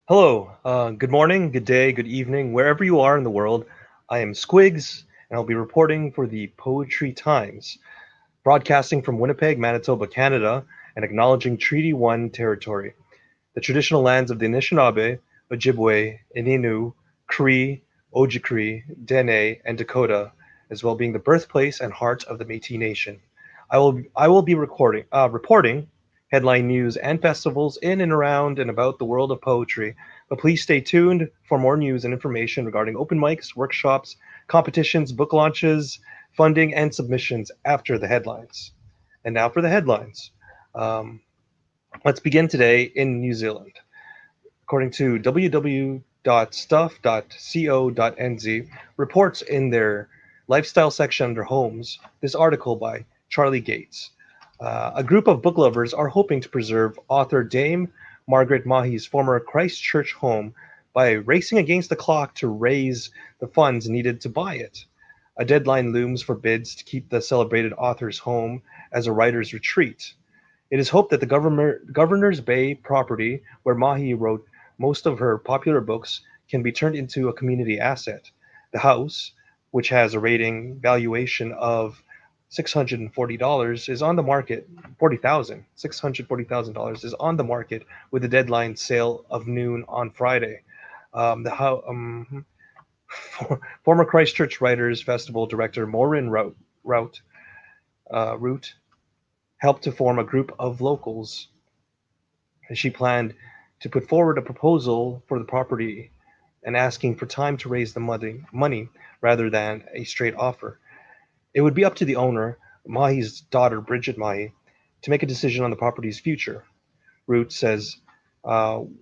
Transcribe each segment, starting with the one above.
Hello, good morning, good day, good evening, wherever you are in the world. I am Squigs, and I'll be reporting for the Poetry Times, broadcasting from Winnipeg, Manitoba, Canada, and acknowledging Treaty 1 territory, the traditional lands of the Anishinaabe, Ojibwe, Ininu, Cree, Ojibwe, Dene, and Dakota, as well being the birthplace and heart of the Métis Nation. I will be reporting headline news and festivals in and around and about the world of poetry. But please stay tuned for more news and information regarding open mics, workshops, competitions, book launches, funding, and submissions after the headlines. And now for the headlines. Um, let's begin today in New Zealand. According to www.stuff.co.nz, reports in their lifestyle section under homes this article by Charlie Gates. A group of book lovers are hoping to preserve author Dame Margaret Mahy's former Christchurch home by racing against the clock to raise the funds needed to buy it. A deadline looms for bids to keep the celebrated author's home as a writer's retreat. It is hoped that the Governor's Bay property, where Mahy wrote most of her popular books, can be turned into a community asset. The house, which has a rating valuation of $640 is on the market. 40,000 $640,000 is on the market with a deadline sale of noon on Friday. The how Former Christchurch Writers Festival director Maureen Root helped to form a group of locals. She planned to put forward a proposal for the property and asking for time to raise the money rather than a straight offer. It would be up to the owner, Mahy's daughter Bridget Mahy, to make a decision on the property's future. Root says,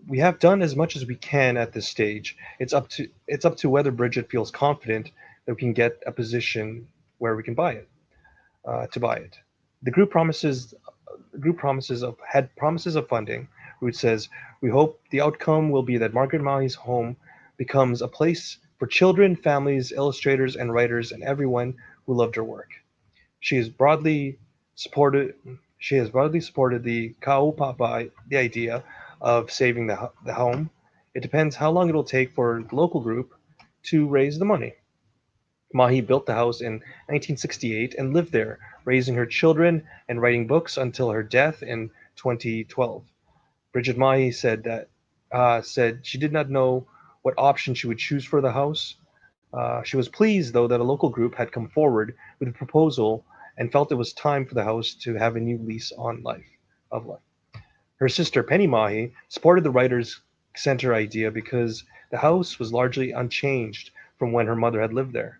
"We have done as much as we can at this stage. It's up to whether Bridget feels confident that we can get a position where we can buy it to buy it. The group promises of funding. Root says, "We hope the outcome will be that Margaret Mahy's home becomes a place for children, families, illustrators, and writers, and everyone who loved her work." She has broadly supported she has broadly supported the kaupapa, the idea of saving the home. It depends how long it will take for the local group to raise the money. Mahy built the house in 1968 and lived there, raising her children and writing books until her death in 2012. Bridget Mahy said she did not know what option she would choose for the house. She was pleased, though, that a local group had come forward with a proposal and felt it was time for the house to have a new lease on life. Her sister Penny Mahy supported the Writers' Center idea because the house was largely unchanged from when her mother had lived there.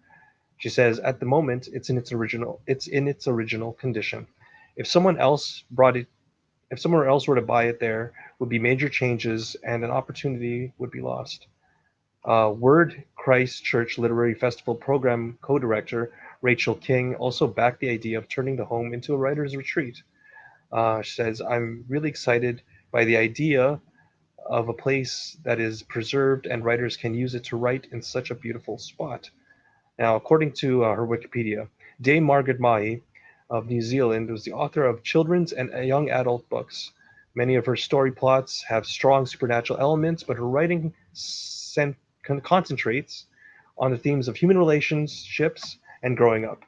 She says, "At the moment, it's in its original condition. If someone else brought it, if someone else were to buy it, there would be major changes and an opportunity would be lost." Word Christchurch Literary Festival program co-director Rachel King also backed the idea of turning the home into a writer's retreat. She says, "I'm really excited by the idea of a place that is preserved and writers can use it to write in such a beautiful spot." Now, according to her Wikipedia, Dame Margaret Mahy of New Zealand was the author of children's and young adult books. Many of her story plots have strong supernatural elements, but her writing concentrates on the themes of human relationships and growing up.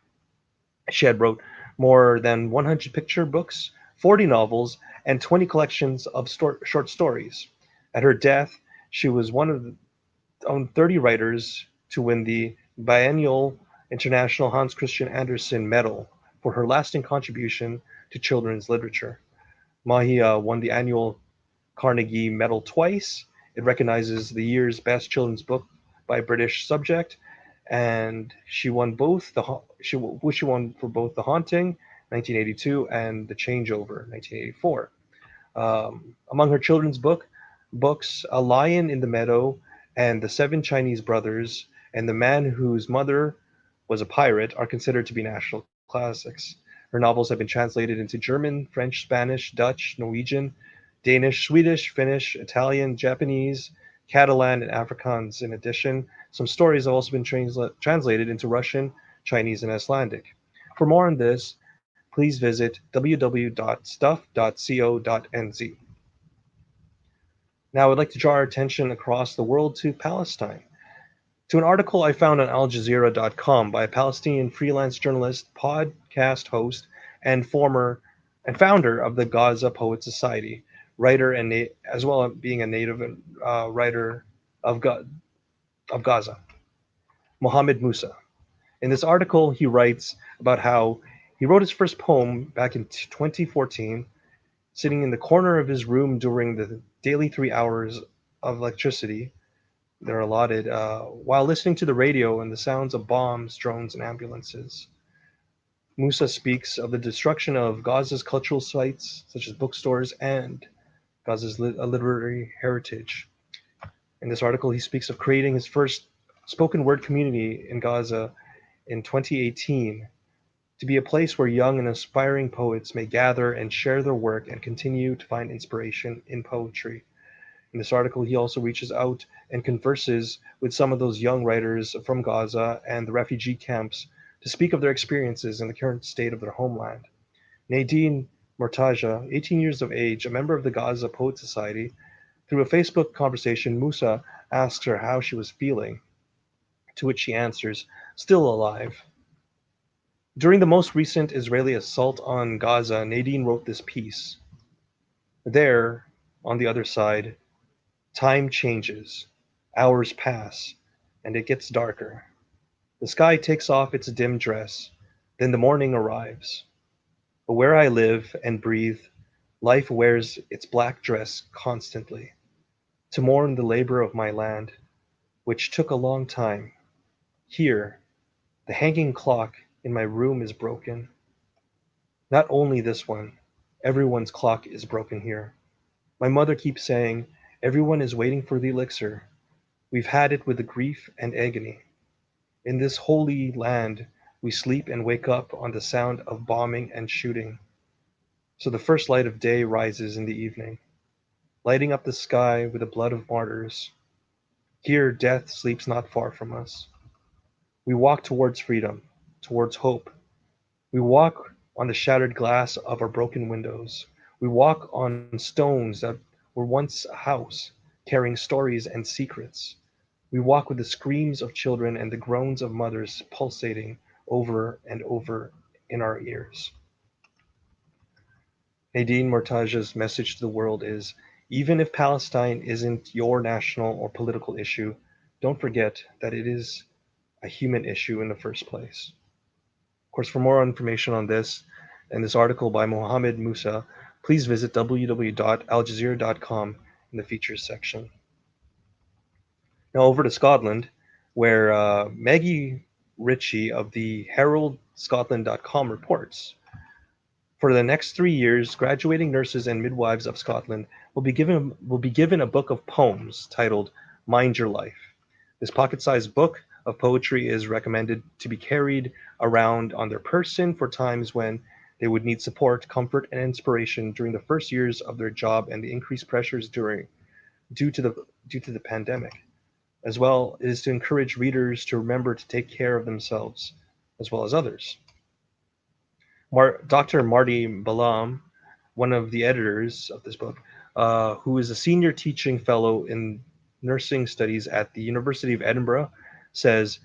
She had wrote more than 100 picture books, 40 novels, and 20 collections of short stories. At her death, she was one of the 30 writers to win the biennial International Hans Christian Andersen Medal for her lasting contribution to children's literature. Mahy won the annual Carnegie Medal twice. It recognizes the year's best children's book by a British subject, and she won for both The Haunting, 1982, and The Changeover, 1984. Among her children's books, A Lion in the Meadow and The Seven Chinese Brothers and The Man Whose Mother Was a Pirate are considered to be national classics. Her novels have been translated into German, French, Spanish, Dutch, Norwegian, Danish, Swedish, Finnish, Italian, Japanese, Catalan, and Afrikaans. In addition, some stories have also been translated into Russian, Chinese, and Icelandic. For more on this, please visit www.stuff.co.nz. Now, I'd like to draw our attention across the world to Palestine, to an article I found on AlJazeera.com by a Palestinian freelance journalist, podcast host, and former and founder of the Gaza Poet Society, writer and as well as being a native writer of, of Gaza, Mohammed Musa. In this article, he writes about how he wrote his first poem back in 2014, sitting in the corner of his room during the daily 3 hours of electricity they're allotted, while listening to the radio and the sounds of bombs, drones, and ambulances. Musa speaks of the destruction of Gaza's cultural sites, such as bookstores, and Gaza's literary heritage. In this article, he speaks of creating his first spoken word community in Gaza in 2018 to be a place where young and aspiring poets may gather and share their work and continue to find inspiration in poetry. In this article, he also reaches out and converses with some of those young writers from Gaza and the refugee camps to speak of their experiences in the current state of their homeland. Nadine Murad, 18 years of age, a member of the Gaza Poet Society, through a Facebook conversation, Musa asks her how she was feeling, to which she answers, still alive. During the most recent Israeli assault on Gaza, Nadine wrote this piece. There, on the other side, time changes, hours pass, and it gets darker. The sky takes off its dim dress, then the morning arrives. But where I live and breathe, life wears its black dress constantly, to mourn the labor of my land, which took a long time. Here, the hanging clock in my room is broken. Not only this one, everyone's clock is broken here. My mother keeps saying, everyone is waiting for the elixir. We've had it with the grief and agony. In this holy land, we sleep and wake up on the sound of bombing and shooting. So the first light of day rises in the evening, lighting up the sky with the blood of martyrs. Here, death sleeps not far from us. We walk towards freedom, towards hope. We walk on the shattered glass of our broken windows. We walk on stones that were once a house, carrying stories and secrets. We walk with the screams of children and the groans of mothers pulsating over and over in our ears. Nadine Mortaj's message to the world is, even if Palestine isn't your national or political issue, don't forget that it is a human issue in the first place. Of course, for more information on this and this article by Mohammed Musa, please visit www.aljazeera.com in the features section. Now over to Scotland, where Maggie Ritchie of the HeraldScotland.com reports. For the next 3 years, graduating nurses and midwives of Scotland will be given a book of poems titled Mind Your Life. This pocket-sized book of poetry is recommended to be carried around on their person for times when they would need support, comfort, and inspiration during the first years of their job and the increased pressures due to the pandemic. As well, it is to encourage readers to remember to take care of themselves as well as others. Dr. Marty Balam, one of the editors of this book, who is a senior teaching fellow in nursing studies at the University of Edinburgh, says,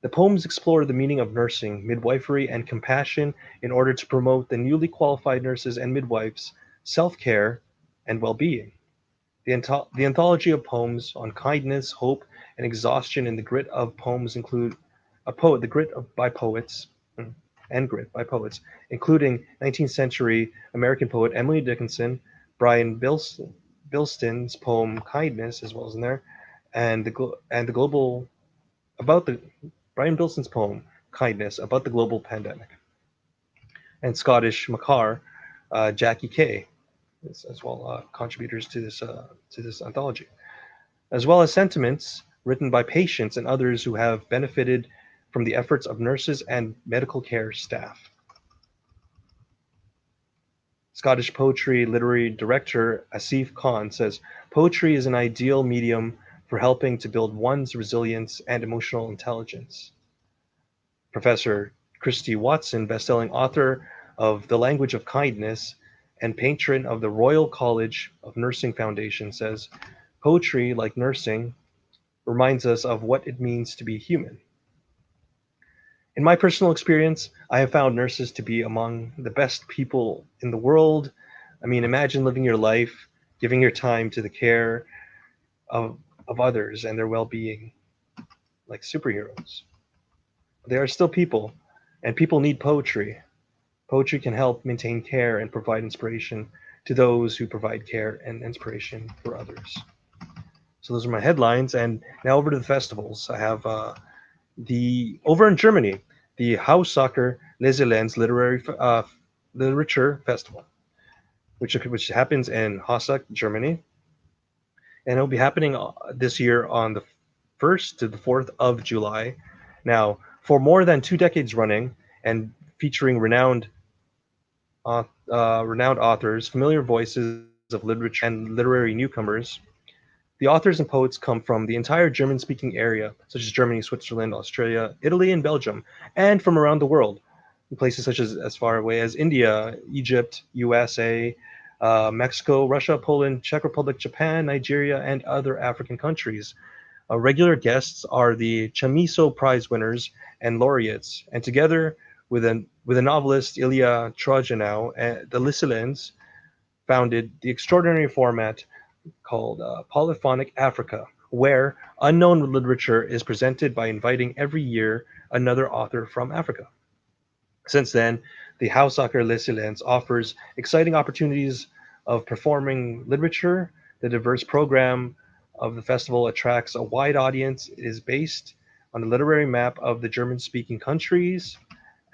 the poems explore the meaning of nursing, midwifery, and compassion in order to promote the newly qualified nurses and midwives' self-care and well-being. The anthology of poems on kindness, hope, and exhaustion in the grit of poems include the grit by poets, and grit by poets, including 19th century American poet Emily Dickinson, Brian Bilston's poem Kindness, as well as in there, and the global about the Brian Bilston's poem Kindness about the global pandemic, and Scottish Makar, Jackie Kay, as well contributors to this anthology, as well as sentiments written by patients and others who have benefited from the efforts of nurses and medical care staff. Scottish Poetry Literary Director Asif Khan says, poetry is an ideal medium for helping to build one's resilience and emotional intelligence. Professor Christy Watson, bestselling author of The Language of Kindness and patron of the Royal College of Nursing Foundation, says, Poetry, like nursing, reminds us of what it means to be human. In my personal experience, I have found nurses to be among the best people in the world. I mean, imagine living your life, giving your time to the care of, of others and their well being, like superheroes. They are still people, and people need poetry. Poetry can help maintain care and provide inspiration to those who provide care and inspiration for others. So those are my headlines, and now over to the festivals. I have the over in Germany, the Hausacher LeseLenz Literature Festival, which happens in Hausacher, Germany, and it'll be happening this year on the 1st to the 4th of July. Now, for more than 2 decades running, and featuring renowned authors, familiar voices of literature, and literary newcomers. The authors and poets come from the entire German speaking area, such as Germany, Switzerland, Australia, Italy, and Belgium, and from around the world, in places such as far away as India, Egypt, USA, Mexico, Russia, Poland, Czech Republic, Japan, Nigeria, and other African countries. Regular guests are the Chamiso Prize winners and laureates, and together with a novelist, Ilya Trojanow, the LeseLenz founded the extraordinary format called Polyphonic Africa, where unknown literature is presented by inviting every year another author from Africa. Since then, the Hausacher LeseLenz offers exciting opportunities of performing literature. The diverse program of the festival attracts a wide audience. It is based on a literary map of the German speaking countries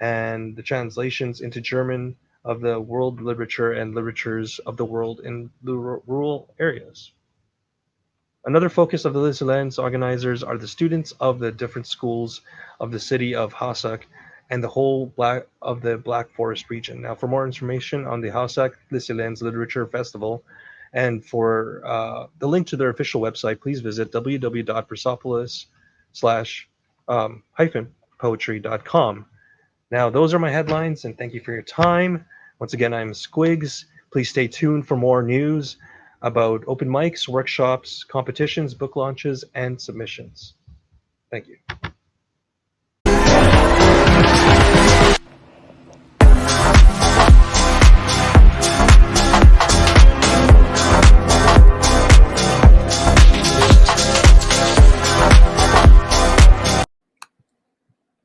and the translations into German of the world literature and literatures of the world in the rural areas. Another focus of the LeseLenz organizers are the students of the different schools of the city of Hausacher and the whole of the Black Forest region. Now, for more information on the Hausacher LeseLenz Literature Festival and for the link to their official website, please visit www.persepolis/poetry.com. Now, those are my headlines, and thank you for your time. Once again, I'm Squigs. Please stay tuned for more news about open mics, workshops, competitions, book launches, and submissions. Thank you.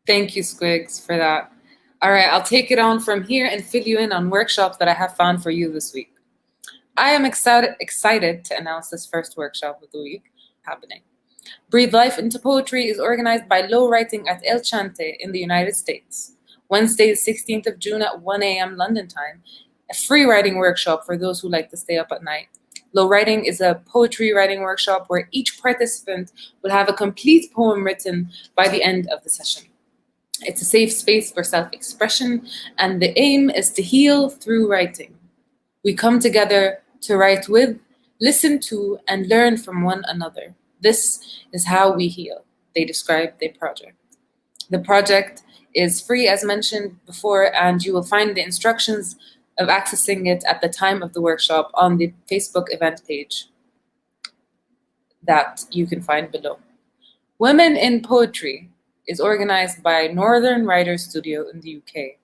Thank you, Squigs, for that. All right, I'll take it on from here and fill you in on workshops that I have found for you this week. I am excited to announce this first workshop of the week happening. Breathe Life into Poetry is organized by Low Writing at Chante in the United States. Wednesday, the 16th of June at 1 a.m. London time, a free writing workshop for those who like to stay up at night. Low Writing is a poetry writing workshop where each participant will have a complete poem written by the end of the session. It's a safe space for self-expression, and the aim is to heal through writing. We come together to write with, listen to, and learn from one another. This is how we heal, they describe their project. The project is free, as mentioned before, and you will find the instructions of accessing it at the time of the workshop on the Facebook event page that you can find below. Women in Poetry is organized by Northern Writers Studio in the UK,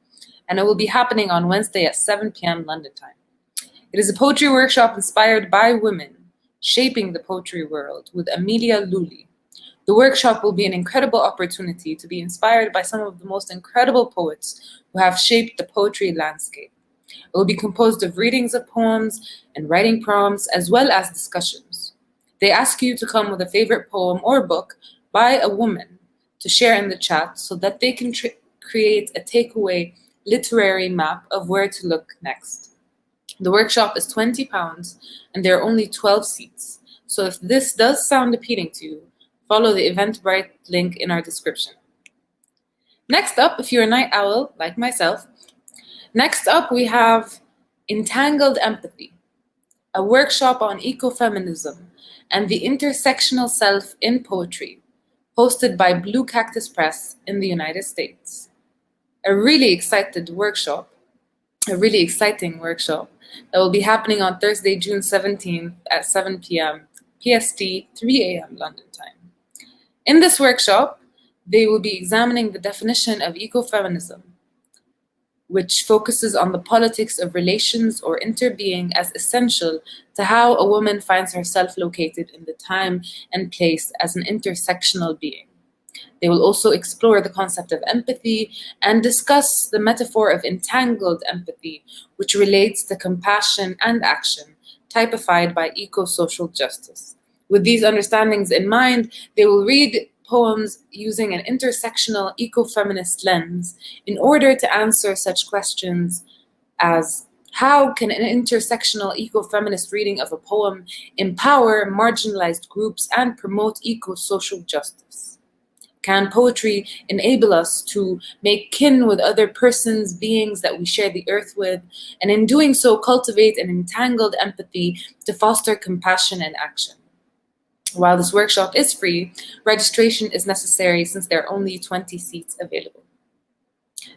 and it will be happening on Wednesday at 7 p.m. London time. It is a poetry workshop inspired by women, shaping the poetry world with Amelia Lully. The workshop will be an incredible opportunity to be inspired by some of the most incredible poets who have shaped the poetry landscape. It will be composed of readings of poems and writing prompts, as well as discussions. They ask you to come with a favorite poem or book by a woman to share in the chat so that they can create a takeaway literary map of where to look next. The workshop is £20 and there are only 12 seats. So if this does sound appealing to you, follow the Eventbrite link in our description. Next up, if you're a night owl like myself, next up we have Entangled Empathy, a workshop on ecofeminism and the intersectional self in poetry, hosted by Blue Cactus Press in the United States. A really exciting workshop that will be happening on Thursday, June 17th at 7 p.m. PST, 3 a.m. London time. In this workshop, they will be examining the definition of ecofeminism, which focuses on the politics of relations or interbeing as essential to how a woman finds herself located in the time and place as an intersectional being. They will also explore the concept of empathy and discuss the metaphor of entangled empathy, which relates to compassion and action, typified by eco-social justice. With these understandings in mind, they will read poems using an intersectional eco-feminist lens in order to answer such questions as how can an intersectional eco-feminist reading of a poem empower marginalized groups and promote eco-social justice? Can poetry enable us to make kin with other persons, beings that we share the earth with, and in doing so cultivate an entangled empathy to foster compassion and action? While this workshop is free, registration is necessary since there are only 20 seats available.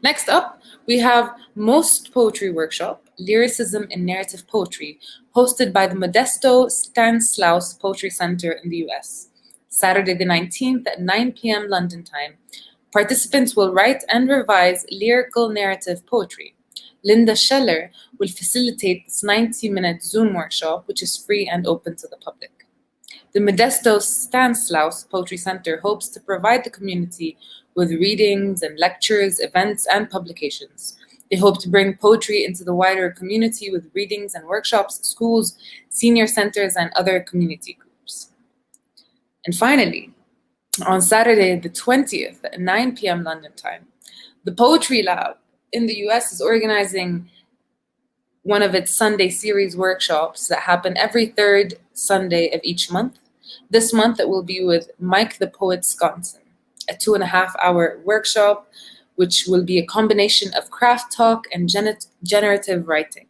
Next up, we have Most Poetry Workshop, Lyricism in Narrative Poetry, hosted by the Modesto Stanislaus Poetry Center in the US. Saturday the 19th at 9 p.m. London time. Participants will write and revise lyrical narrative poetry. Linda Scheller will facilitate this 90-minute Zoom workshop, which is free and open to the public. The Modesto Stanislaus Poetry Center hopes to provide the community with readings and lectures, events, and publications. They hope to bring poetry into the wider community with readings and workshops, schools, senior centers, and other community groups. And finally, on Saturday the 20th at 9 p.m. London time, the Poetry Lab in the US is organizing one of its Sunday series workshops that happen every third Sunday of each month. This month it will be with Mike the Poet Sonksen, a 2.5-hour workshop, which will be a combination of craft talk and generative writing.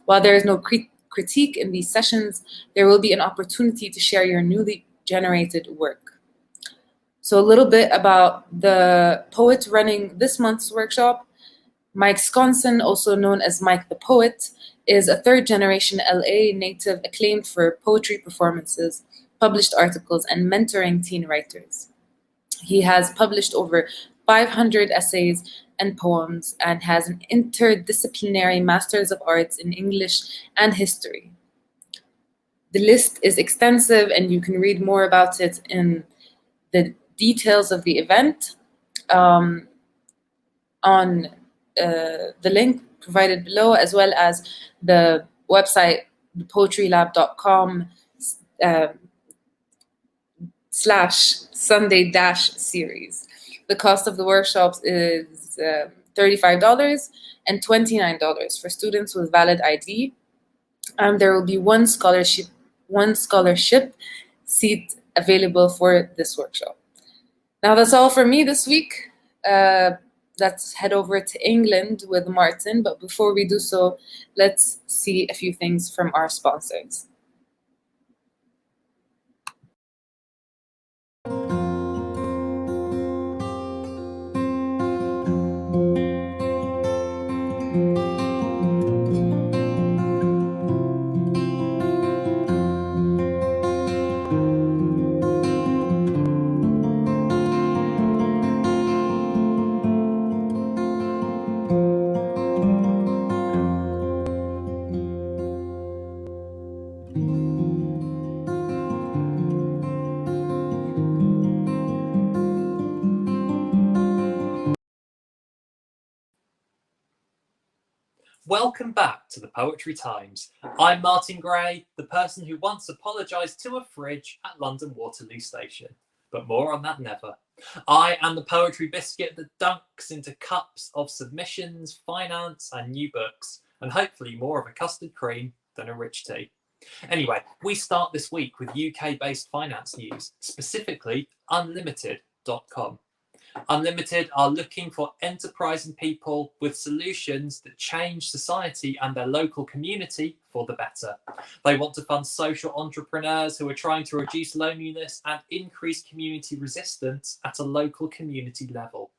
While there is no critique in these sessions, there will be an opportunity to share your newly generated work. So a little bit about the poet running this month's workshop. Mike Sonksen, also known as Mike the Poet, is a third-generation LA native acclaimed for poetry performances, published articles, and mentoring teen writers. He has published over 500 essays and poems and has an interdisciplinary Master's of Arts in English and History. The list is extensive and you can read more about it in the details of the event on the link provided below, as well as the website thepoetrylab.com /Sunday-series. The cost of the workshops is $35 and $29 for students with valid ID. There will be one scholarship seat available for this workshop. Now that's all for me this week. Let's head over to England with Martin, but before we do so, let's see a few things from our sponsors. Welcome back to the Poetry Times. I'm Martin Gray, the person who once apologised to a fridge at London Waterloo Station. But more on that never. I am the poetry biscuit that dunks into cups of submissions, finance and new books, and hopefully more of a custard cream than a rich tea. Anyway, we start this week with UK-based finance news, specifically UnLtd.com. UnLtd are looking for enterprising people with solutions that change society and their local community for the better. They want to fund social entrepreneurs who are trying to reduce loneliness and increase community resistance at a local community level.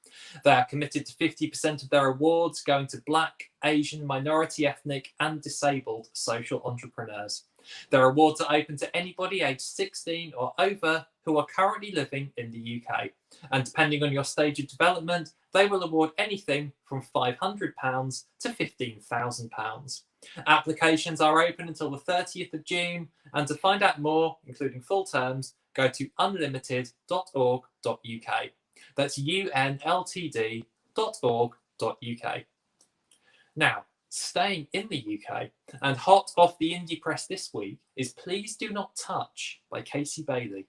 They are committed to 50% of their awards going to Black, Asian, minority ethnic and disabled social entrepreneurs. Their awards are open to anybody aged 16 or over who are currently living in the UK, and depending on your stage of development, they will award anything from £500 to £15,000. Applications are open until the 30th of June, and to find out more, including full terms, go to unlimited.org.uk. That's UnLtd.org.uk. Now, staying in the UK, and hot off the indie press this week, is Please Do Not Touch by Casey Bailey.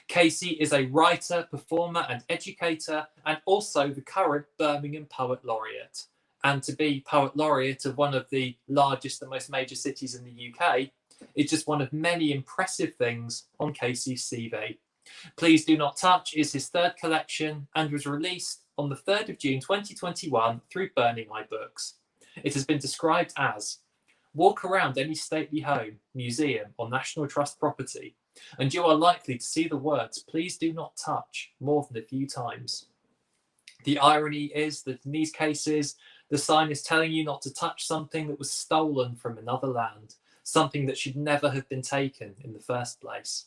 Casey is a writer, performer and educator, and also the current Birmingham Poet Laureate. And to be Poet Laureate of one of the largest and most major cities in the UK is just one of many impressive things on Casey's CV. Please Do Not Touch is his third collection and was released on the 3rd of June 2021 through Burning Eye Books. It has been described as: walk around any stately home, museum or National Trust property, and you are likely to see the words "Please do not touch" more than a few times. The irony is that in these cases, the sign is telling you not to touch something that was stolen from another land, something that should never have been taken in the first place.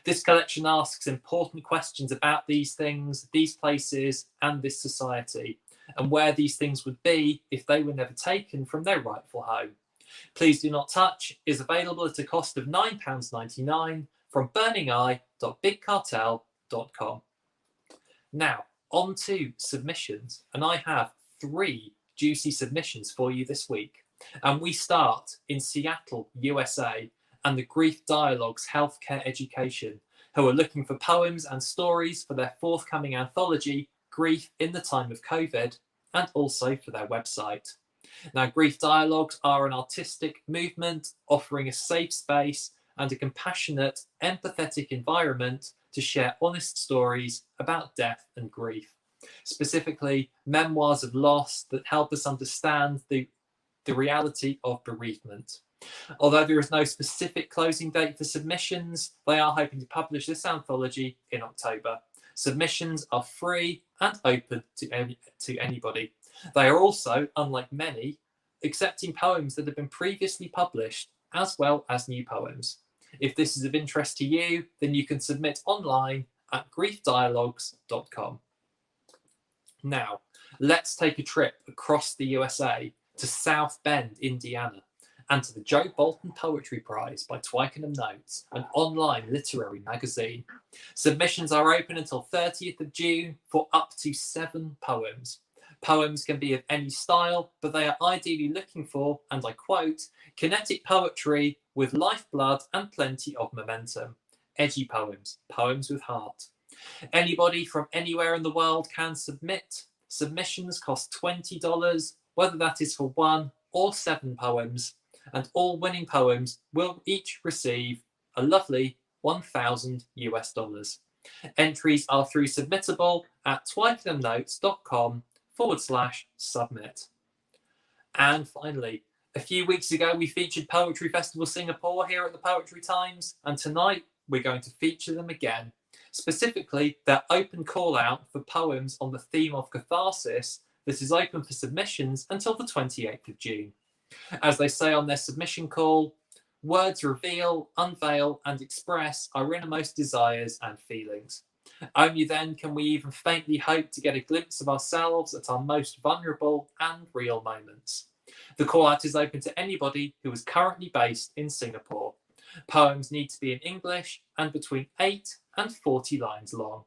This collection asks important questions about these things, these places, and this society, and where these things would be if they were never taken from their rightful home. Please Do Not Touch is available at a cost of £9.99 from burningeye.bigcartel.com. Now, on to submissions, and I have 3 juicy submissions for you this week. And we start in Seattle, USA, and the Grief Dialogues Healthcare Education, who are looking for poems and stories for their forthcoming anthology, Grief in the Time of COVID, and also for their website. Now, Grief Dialogues are an artistic movement offering a safe space and a compassionate, empathetic environment to share honest stories about death and grief, specifically memoirs of loss that help us understand the reality of bereavement. Although there is no specific closing date for submissions, they are hoping to publish this anthology in October. Submissions are free and open to anybody. They are also, unlike many, accepting poems that have been previously published, as well as new poems. If this is of interest to you, then you can submit online at griefdialogues.com. Now, let's take a trip across the USA to South Bend, Indiana, and to the Joe Bolton Poetry Prize by Twickenham Notes, an online literary magazine. Submissions are open until 30th of June for up to 7 poems. Poems can be of any style, but they are ideally looking for, and I quote, kinetic poetry with lifeblood and plenty of momentum. Edgy poems, poems with heart. Anybody from anywhere in the world can submit. Submissions cost $20, whether that is for 1 or 7 poems, and all winning poems will each receive a lovely $1,000. Entries are through Submittable at twickenhamnotes.com/submit. And finally, a few weeks ago, we featured Poetry Festival Singapore here at the Poetry Times, and tonight we're going to feature them again. Specifically, their open call out for poems on the theme of catharsis that is open for submissions until the 28th of June. As they say on their submission call, words reveal, unveil, and express our innermost desires and feelings. Only then can we even faintly hope to get a glimpse of ourselves at our most vulnerable and real moments. The call out is open to anybody who is currently based in Singapore. Poems need to be in English and between 8 and 40 lines long.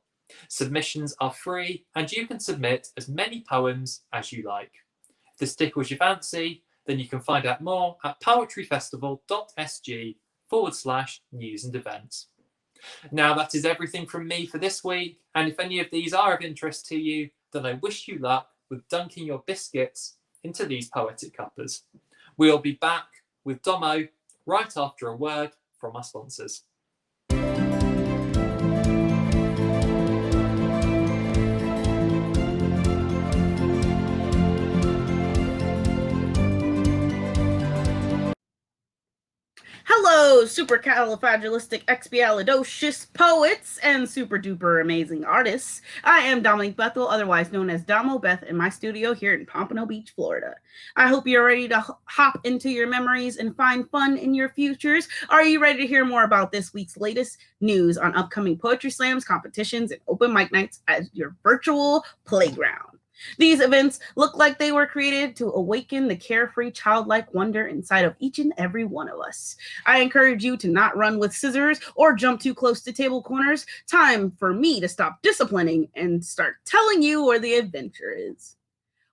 Submissions are free and you can submit as many poems as you like. If this tickles your fancy, then you can find out more at poetryfestival.sg/news and events. Now that is everything from me for this week, and if any of these are of interest to you, then I wish you luck with dunking your biscuits into these poetic cuppers. We'll be back with Domo right after a word from our sponsors. Hello, supercalifragilisticexpialidocious poets and super duper amazing artists. I am Dominique Bethel, otherwise known as Domo Beth, in my studio here in Pompano Beach, Florida. I hope you're ready to hop into your memories and find fun in your futures. Are you ready to hear more about this week's latest news on upcoming poetry slams, competitions, and open mic nights at your virtual playground? These events look like they were created to awaken the carefree, childlike wonder inside of each and every one of us. I encourage you to not run with scissors or jump too close to table corners. Time for me to stop disciplining and start telling you where the adventure is.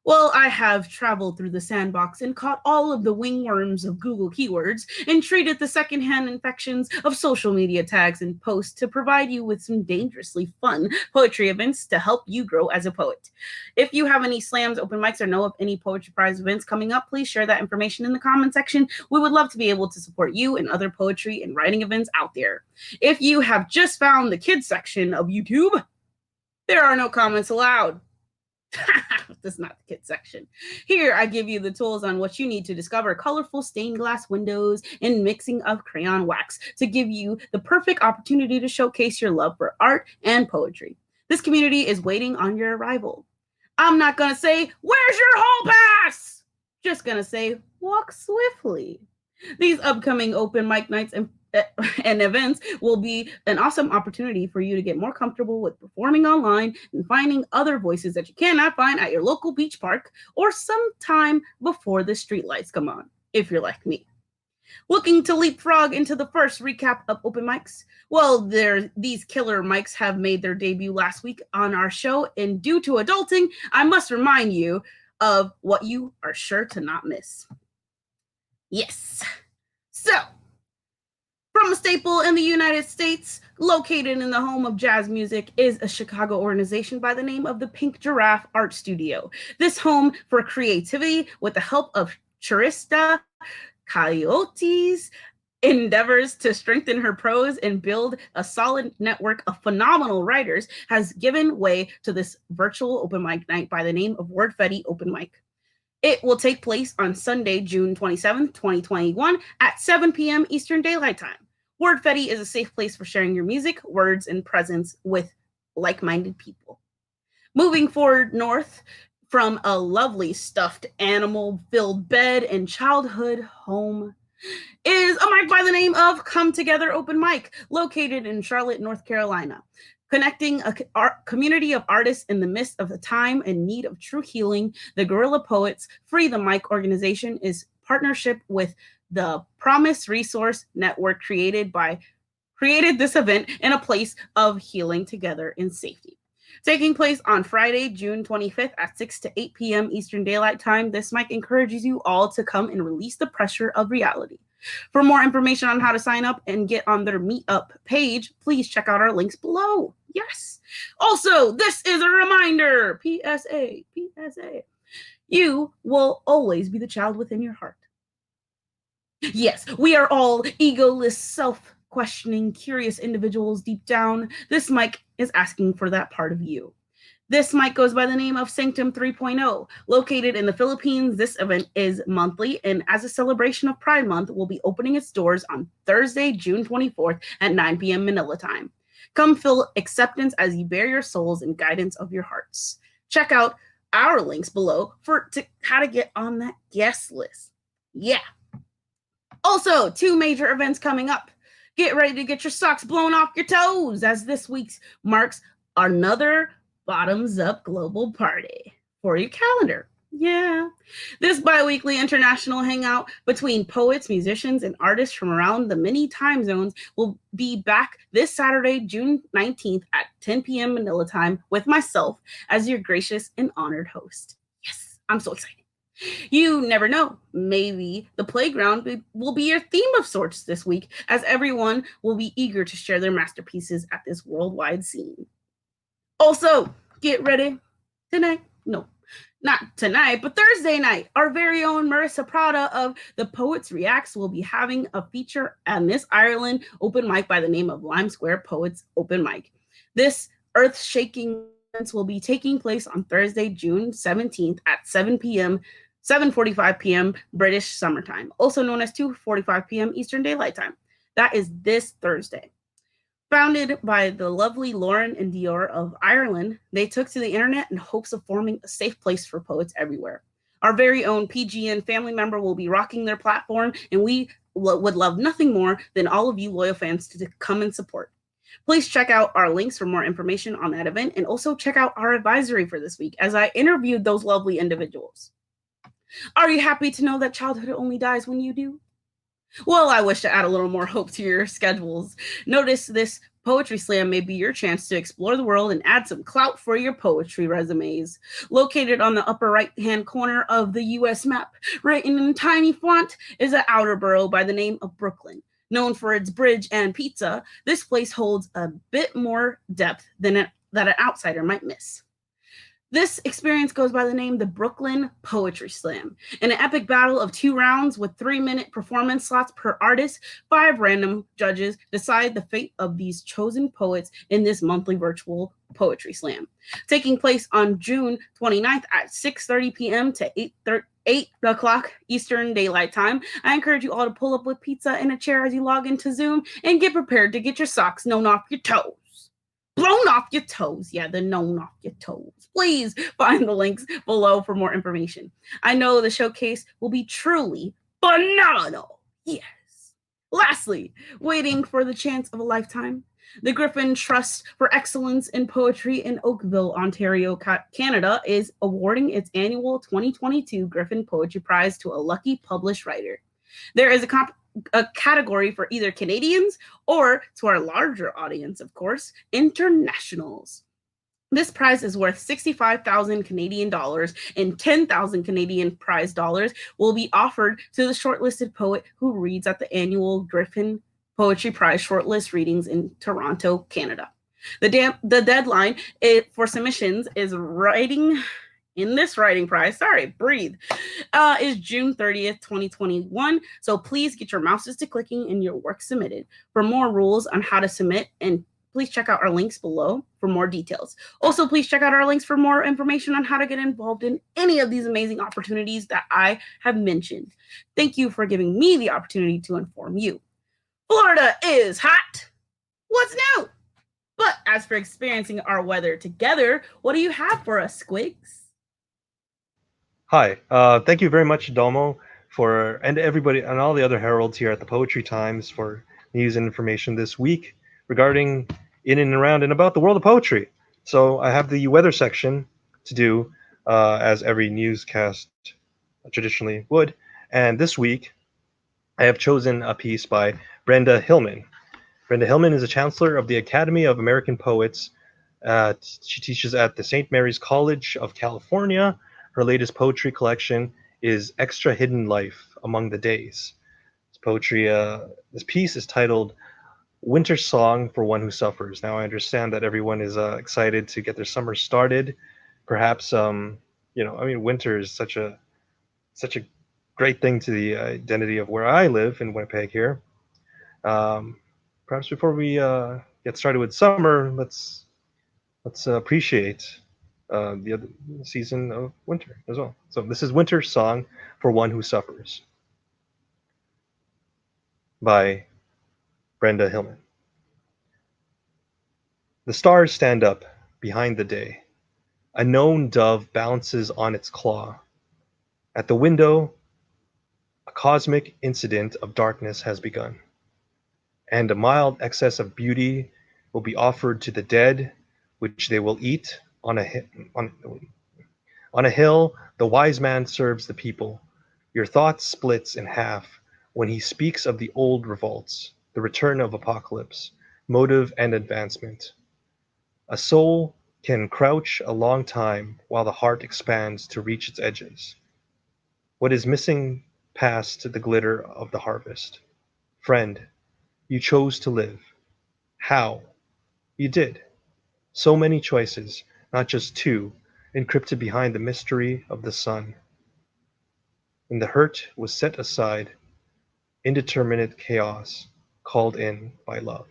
Well, I have traveled through the sandbox and caught all of the wingworms of Google keywords and treated the secondhand infections of social media tags and posts to provide you with some dangerously fun poetry events to help you grow as a poet. If you have any slams, open mics, or know of any poetry prize events coming up, please share that information in the comment section. We would love to be able to support you and other poetry and writing events out there. If you have just found the kids section of YouTube, there are no comments allowed. That's not the kid section. Here, I give you the tools on what you need to discover colorful stained glass windows and mixing of crayon wax to give you the perfect opportunity to showcase your love for art and poetry. This community is waiting on your arrival. I'm not going to say, where's your hall pass? Just going to say, walk swiftly. These upcoming open mic nights and events will be an awesome opportunity for you to get more comfortable with performing online and finding other voices that you cannot find at your local beach park or sometime before the streetlights come on, if you're like me. Looking to leapfrog into the first recap of open mics? Well, these killer mics have made their debut last week on our show, and due to adulting, I must remind you of what you are sure to not miss. Yes. So, from a staple in the United States, located in the home of jazz music, is a Chicago organization by the name of the Pink Giraffe Art Studio. This home for creativity, with the help of Charista Coyotes, endeavors to strengthen her prose and build a solid network of phenomenal writers, has given way to this virtual open mic night by the name of Wordfetti Open Mic. It will take place on Sunday, June 27th, 2021 at 7 p.m. Eastern Daylight Time. Wordfetti is a safe place for sharing your music, words, and presence with like-minded people. Moving forward north from a lovely stuffed animal-filled bed and childhood home is a mic by the name of Come Together Open Mic, located in Charlotte, North Carolina. Connecting a community of artists in the midst of the time and need of true healing, the Guerrilla Poets Free the Mic organization is partnership with the Promise Resource Network created this event in a place of healing together in safety. Taking place on Friday, June 25th at 6 to 8 p.m. Eastern Daylight Time, this mic encourages you all to come and release the pressure of reality. For more information on how to sign up and get on their meetup page, please check out our links below. Yes. Also, this is a reminder. PSA. You will always be the child within your heart. Yes, we are all egoless, self-questioning, curious individuals deep down. This mic is asking for that part of you. This mic goes by the name of Sanctum 3.0. Located in the Philippines, this event is monthly, and as a celebration of Pride Month, will be opening its doors on Thursday, June 24th at 9 p.m. Manila time. Come feel acceptance as you bear your souls and guidance of your hearts. Check out our links below for how to get on that guest list. Yeah. Also, 2 major events coming up. Get ready to get your socks blown off your toes, as this week's marks another Bottoms Up Global Party for your calendar. Yeah. This bi-weekly international hangout between poets, musicians, and artists from around the many time zones will be back this Saturday, June 19th at 10 p.m. Manila time with myself as your gracious and honored host. Yes, I'm so excited. You never know. Maybe the playground will be your theme of sorts this week, as everyone will be eager to share their masterpieces at this worldwide scene. Also, get ready tonight. No, not tonight, but Thursday night. Our very own Marissa Prada of The Poets Reacts will be having a feature on this Ireland open mic by the name of Lime Square Poets Open Mic. This earth-shaking event will be taking place on Thursday, June 17th at 7 p.m. 7:45 p.m. British Summer Time, also known as 2:45 p.m. Eastern Daylight Time. That is this Thursday. Founded by the lovely Lauren and Dior of Ireland, they took to the internet in hopes of forming a safe place for poets everywhere. Our very own PGN family member will be rocking their platform, and we would love nothing more than all of you loyal fans to come and support. Please check out our links for more information on that event, and also check out our advisory for this week as I interviewed those lovely individuals. Are you happy to know that childhood only dies when you do? Well, I wish to add a little more hope to your schedules. Notice this poetry slam may be your chance to explore the world and add some clout for your poetry resumes. Located on the upper right-hand corner of the U.S. map, written in tiny font, is an outer borough by the name of Brooklyn. Known for its bridge and pizza, this place holds a bit more depth than that an outsider might miss. This experience goes by the name the Brooklyn Poetry Slam. In an epic battle of 2 rounds with 3-minute performance slots per artist, 5 random judges decide the fate of these chosen poets in this monthly virtual poetry slam. Taking place on June 29th at 6:30 p.m. to 8 o'clock Eastern Daylight Time. I encourage you all to pull up with pizza and a chair as you log into Zoom and get prepared to get your socks known off your toes. Blown off your toes. Yeah, the known off your toes. Please find the links below for more information. I know the showcase will be truly phenomenal. Yes. Lastly, waiting for the chance of a lifetime, the Griffin Trust for Excellence in Poetry in Oakville, Ontario, Canada is awarding its annual 2022 Griffin Poetry Prize to a lucky published writer. There is a category for either Canadians or, to our larger audience, of course, internationals. This prize is worth 65,000 Canadian dollars, and 10,000 Canadian prize dollars will be offered to the shortlisted poet who reads at the annual Griffin Poetry Prize shortlist readings in Toronto, Canada. The deadline for submissions is writing prize, is June 30th, 2021. So please get your mouses to clicking and your work submitted. For more rules on how to submit, and please check out our links below for more details. Also, please check out our links for more information on how to get involved in any of these amazing opportunities that I have mentioned. Thank you for giving me the opportunity to inform you. Florida is hot. What's new? But as for experiencing our weather together, what do you have for us, Squigs? Hi, thank you very much, Domo, and everybody and all the other heralds here at the Poetry Times for news and information this week regarding in and around and about the world of poetry. So I have the weather section to do, as every newscast traditionally would. And this week, I have chosen a piece by Brenda Hillman. Brenda Hillman is a chancellor of the Academy of American Poets. She teaches at the St. Mary's College of California. Her latest poetry collection is Extra Hidden Life Among the Days. This piece is titled Winter Song for One Who Suffers. Now, I understand that everyone is excited to get their summer started. Perhaps, winter is such a great thing to the identity of where I live in Winnipeg here. Perhaps before we get started with summer, let's appreciate the other season of winter as well. So this is Winter Song for One Who Suffers by Brenda Hillman. The stars stand up behind the day. A known dove bounces on its claw. At the window, a cosmic incident of darkness has begun, and a mild excess of beauty will be offered to the dead, which they will eat on a hill. The wise man serves the people. Your thought splits in half when he speaks of the old revolts, the return of apocalypse, motive and advancement. A soul can crouch a long time while the heart expands to reach its edges. What is missing past the glitter of the harvest? Friend, you chose to live. How? You did. So many choices, not just two, encrypted behind the mystery of the sun. When the hurt was set aside, indeterminate chaos called in by love.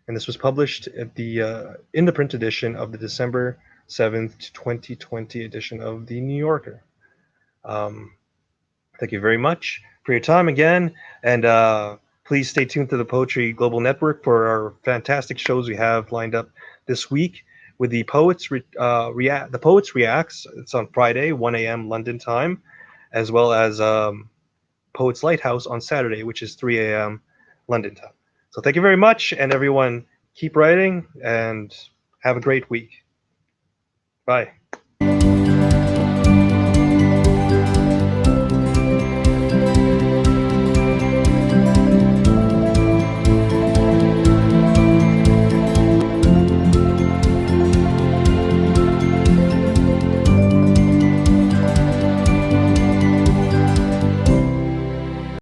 And this was published at in the print edition of the December 7th, 2020 edition of the New Yorker. Thank you very much for your time again, and please stay tuned to the Poetry Global Network for our fantastic shows we have lined up this week with the the Poets Reacts. It's on Friday, 1 a.m. London time, as well as Poets Lighthouse on Saturday, which is 3 a.m. London time. So thank you very much, and everyone keep writing and have a great week. Bye.